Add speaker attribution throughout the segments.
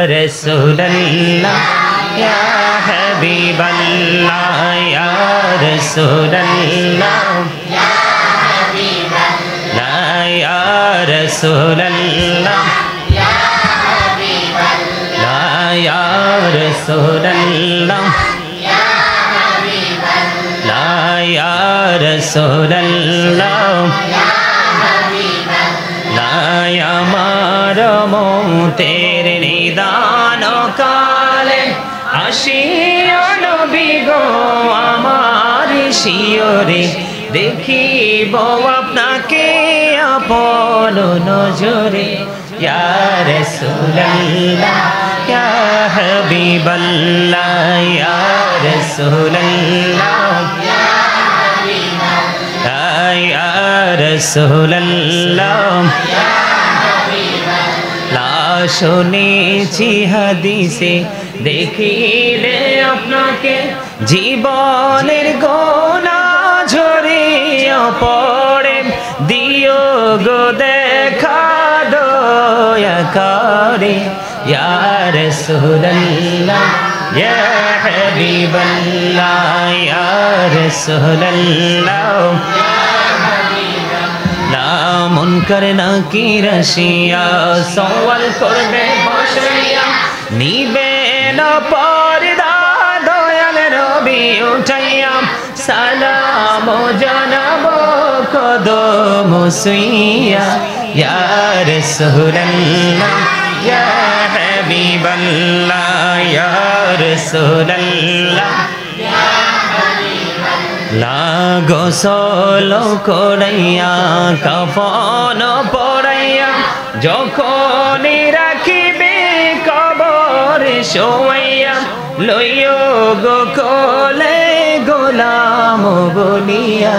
Speaker 1: रसूलल्लाह या हबीबल्लाह या रसूलल्लाह या हबीबल्लाह या रसूलल्लाह या हबीबल्लाह या रसूलल्लाह या हबीबल्लाह या रसूलल्लाह या हबीबल्लाह या मारो तेरे निदान काले आशिया नबी गो आमारी शियोरे देखिब आपनाके आपन नजरे या रसूलल्लाह या हबीबल्लाह या रसूलल्लाह या हबीबल्लाह या रसूलल्लाह শুনেছি হাদিসে দেখিলে আপনাকে জীবনের গোনা ঝরিয়া পড়ে দিও গো দেখা দয়া করে ইয়া রাসূলুল্লাহ ইয়া হাবিবাল্লাহ ইয়া রাসূলুল্লাহ मुनकर नाकिर रशिया सवाल करबे बसैया निबे न पर्दा दयाल नबी उठाइया सालाम जानाबो कदम सुइया या रसूलल्लाह या हबीबल्लाह या रसूलल्लाह গোসল করাইয়া কাফন পরাইয়া যখন রাখিবে কবরে শোয়াইয়া লইও গো কোলে গোলাম বলিয়া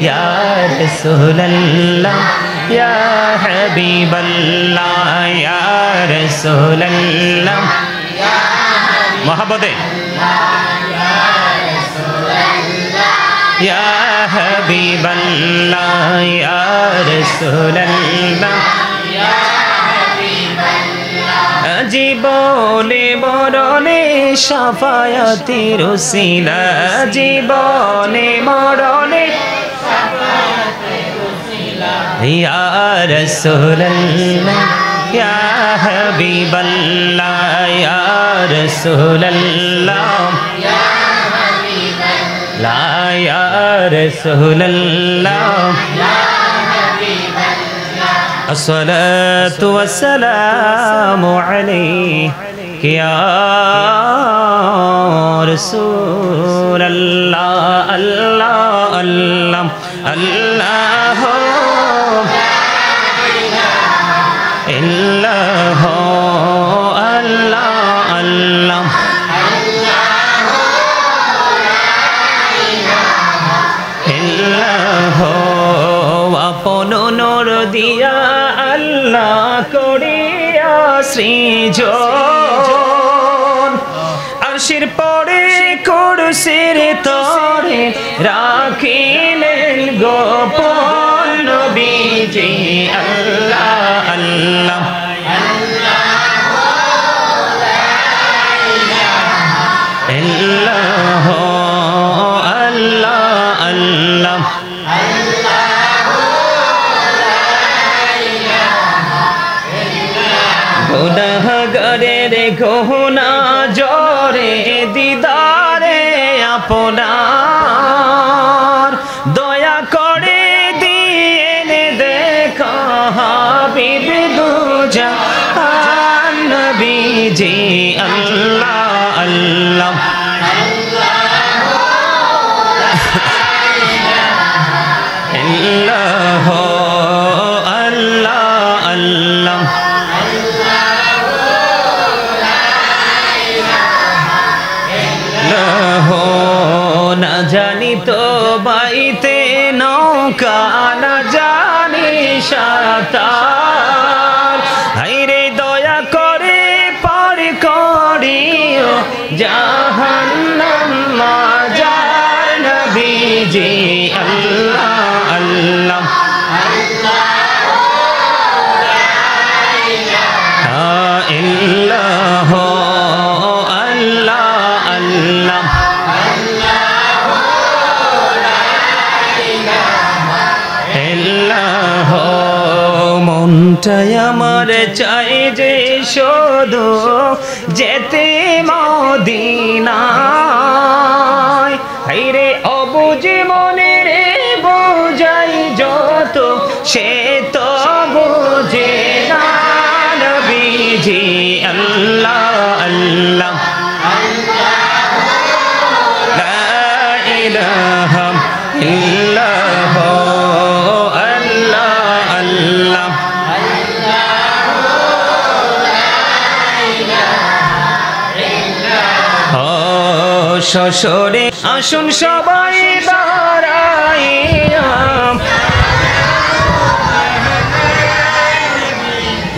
Speaker 1: ইয়া রাসূলুল্লাহ ইয়া হাবিবাল্লাহ ইয়া রাসূলুল্লাহ মহব্বতে या हबीबल्लाह या रसूलल्लाह या हबीबल्लाह जीवने मरणे शाफायातेर उसिला जीवने मरणे शाफायातेर उसिला या रसूलल्लाह या हबीबल्लाह या रसूलल्लाह ला या रसूलल्लाह या हबीबल्लाह अस्सलातु वस्सलामु अलैका या रसूलल्लाह अल्लाह अल्लाह अल्लाह इल्लाह अल्लाह अल्लाह दिया अल्लाह करिया सृজন अर्शिर परे कुरसिर तरे राखिलेन गोपन नबीजी अल्लाह अल्लाह अल्लाह अल्लाह अल्लाह गुनाहगारेर गहना जरे दीदारे आपनार दया करे दिए देखा हाबिब दुजाहान नबीजी अल्लाह अल्लाह अल्लाह अल्लाह अल्लाह ना जानी तो बाईते नौका ना जानी सातार हायरे दया करे पार करियो जहन्नम माजार नबीजी अल्लाह अल्लाह अल्लाह মনটাই আমার চাই যে শুধু যেতে মদিনায় হায়রে অবুঝ মনে রে বোঝাই যত সে তো বোঝে না নবীজি আল্লাহ আল্লাহ লা ইলাহা ইল্লাল্লাহ আল্লাহ আল্লাহ শ্বশুরে আসুন সবাই দাঁড়াইয়া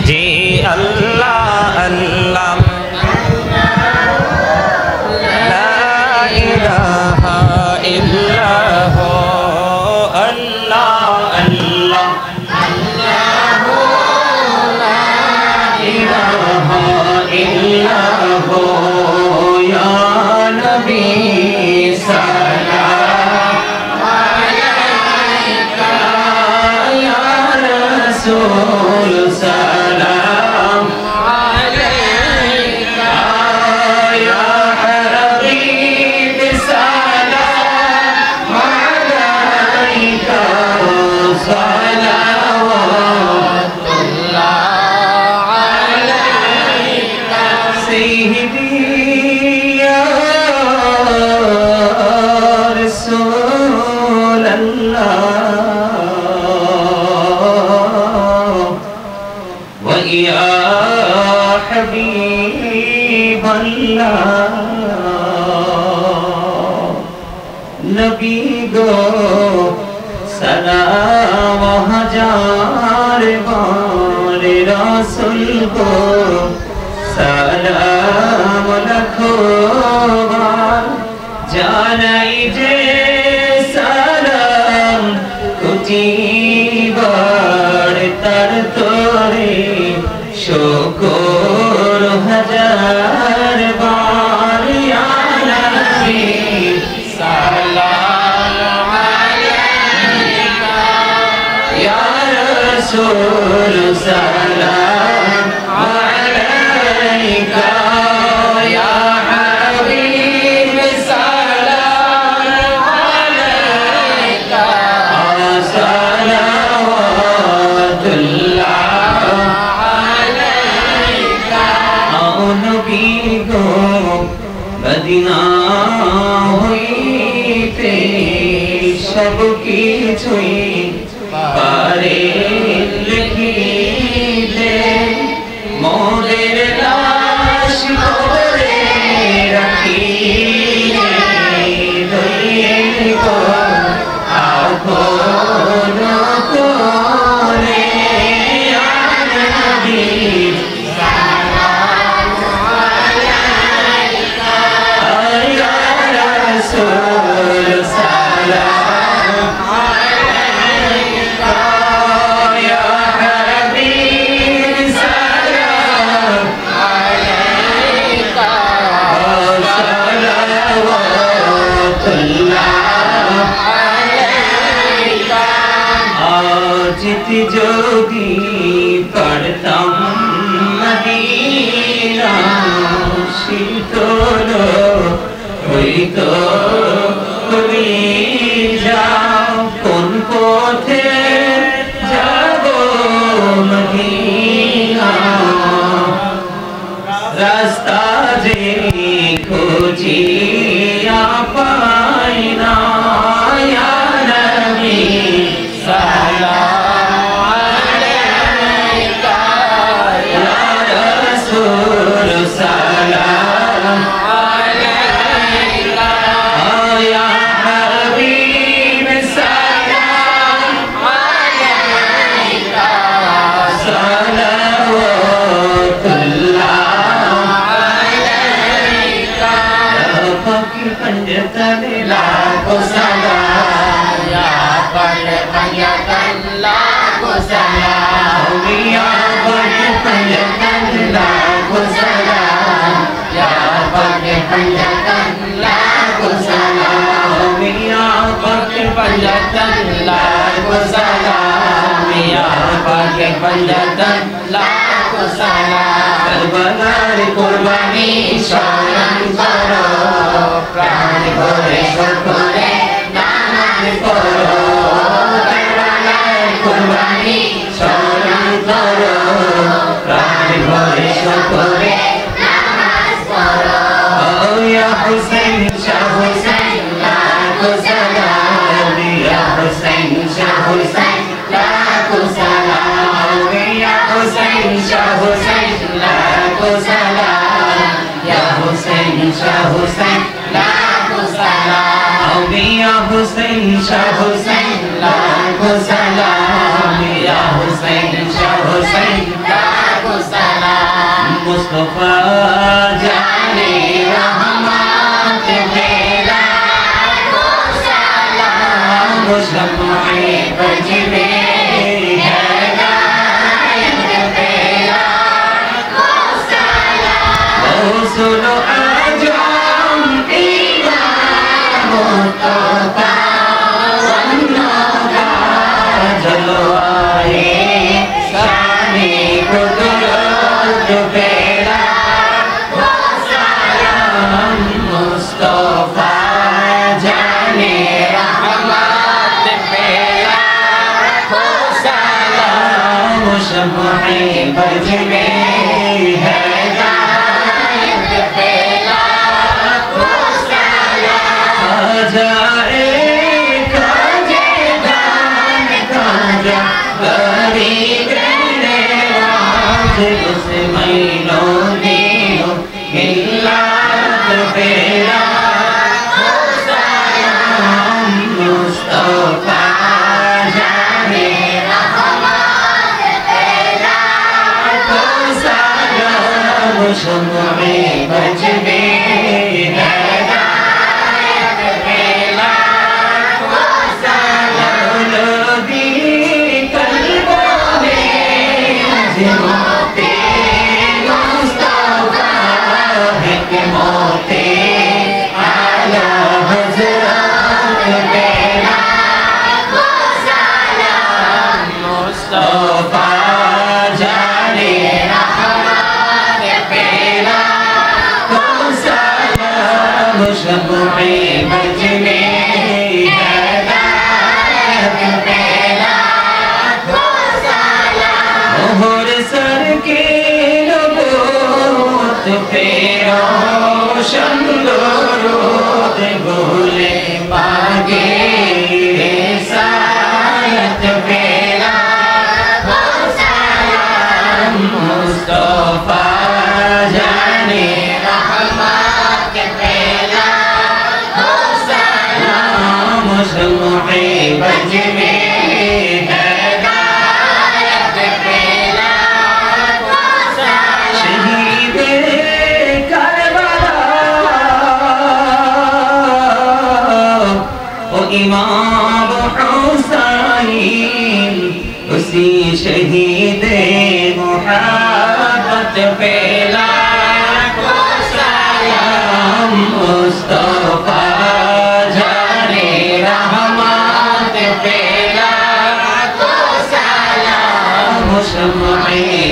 Speaker 1: জি আল্লাহ আল্লাহ লা ইলাহা ইল্লাল্লাহ আল্লাহ আল্লাহ লা ইলাহা ইল্লাল্লাহ ইয়া নবী সালাম আলাইকা ইয়া রাসূল সালাম আলাইকা ইয়া হাবিব সালাম আলাইকা সালাওয়াতুল্লাহ আলাইকা সাইয়্যিদি يا حبيب الله نبي گو سلام ہزار بار رسول کو سلام لکھو بار جانائی جے سلام کچی بار تر توڑے شکر ہزار بار یا نبی سلام علیکہ یا رسول سلام علیکہ یا حبیب سلام علیکہ صلوات اللہ মদিনা হইতে সব কিছুই পারে লিখিতে মোদের লাশ করে রাখি দইয়ে গো আপন করে নবী जिति जोगी पढ़तम मदीना शीतल হইতো তুমি যাও কোন পথে যাব মদিনা রাস্তা যে খুঁজিয়া পাই না ইয়া নবী সালাম আলাইকা ইয়া রাসূল সালাম আলাইকা ইয়া হাবিব সালাম আলাইকা সালাওয়াতুল্লাহ আলাইকা পাকি पंजतन लाखो सलाम या पर पंजतन लाखो सलाम या पर पंजतन लाखो सलाम या पर पंजतन लाखो सलाम या पर पंजतन लाखो सलाम या पाक पंजतन लाखों सलाम। करबलार कुर्बानी स्मरण करो, प्राण भरे शुक्रे नाम करो। करबलार कुर्बानी स्मरण करो, प्राण भरे शुक्रे नाम करो। या हुसैन शाह हुसैन लाखों सलाम, या हुसैन शाह हुसैन लाखों सलाम। या हुसैन शाह हुसैन लाखों सलाम, या हुसैन शाह हुसैन लाखों सलाम। या हुसैन शाह हुसैन लाखों सलाम, या हुसैन शाह हुसैन लाखों सलाम। मुस्तफा जाने रहमत मेरा सलाम, मुस्तफा बजने सुनो आजम इमाम मुस्तफा वन्नगा जलवाए शाने कुदरत पेड़ा सलाम। मुस्तफा जाने रहमत पेड़ा सलाम, मुस्तफा बजने इमाम हुसैन उसी शहीद मुहब्बत पे लाखों सलाम। मुस्तफा जाने रहमत पे लाखों सलाम, मुस्तफा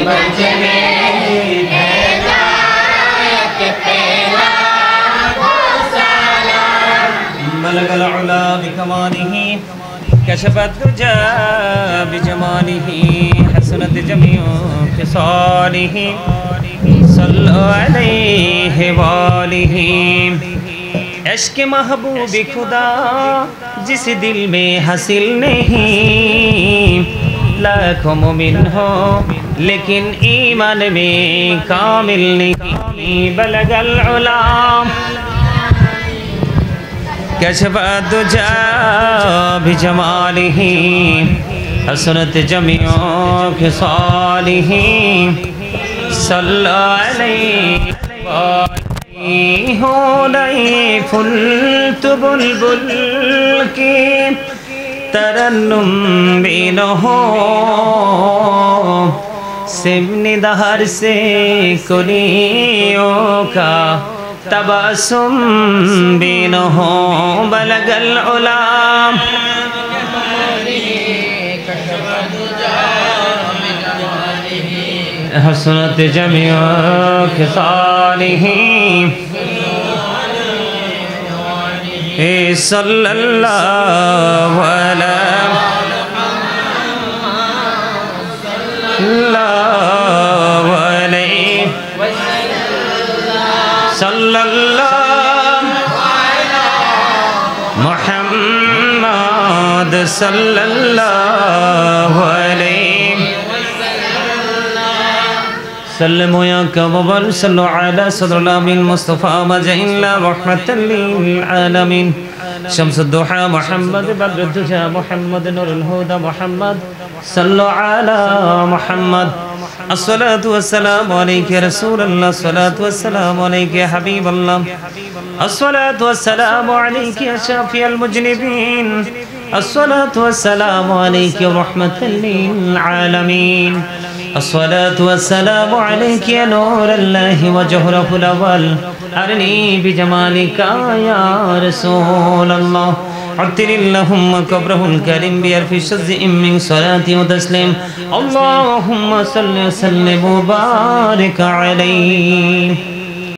Speaker 1: बजने हिदायत पे लाखों सलाम। बलगल उला बिकमालिही कशफत दुजा बिजमालिही हसनत जमीउ खिसालिही सल्लल्लाहु अलैहि वालिही। इश्क़ महबूब खुदा जिस दिल में हासिल नहीं, लाखों मोमिन हो लेकिन ईमान में कामिल नहीं। बलगल उला कशफत दुजा बिजमालिही हसनत जमीउ खिसालिही सल्लल्लाहु अलैहि वालिही। हो नई फुल तो बुलबुल की तरन्नुम भी न हो, सिमनी दहर से कुलियों का तबस्सुम भी न हो। बलगल उला हसनत जमीअ खिसालिही सल्लल्लाहु अलैहि सल्लल्लाहु मुहम्मद सल्लल्लाहु अलैहि सल्लमु या कवल सल्लु अला सदरिल अमीन मुस्तफा मजइल्ला रहमतल लिल आलमीन शम्सुद्दुहा मुहम्मद बद्रुद्दुजा मुहम्मद नूरुल हुदा मुहम्मद सल्लु अला मुहम्मद अस्सलातु वस्सलामु अलैका या रसूलल्लाह अस्सलातु वस्सलामु अलैका या हबीबल्लाह अस्सलातु वस्सलामु अलैका या शाफिअल मुजनिबीन अस्सलातु वस्सलामु अलैका या रहमतल लिल आलमीन अस्सलातु वस्सलामु अलैका या नूरल्लाहि व जहरहुल अव्वल अरनी बिजमालिका या रसूलल्लाह अत्तिरिल्लाहुम्म कब्रहुल करीम बिअल्फि शज़्ज़िम मिन सलाति व तस्लीम अल्लाहुम्मा सल्लि व सल्लिम व बारिक अलैहि।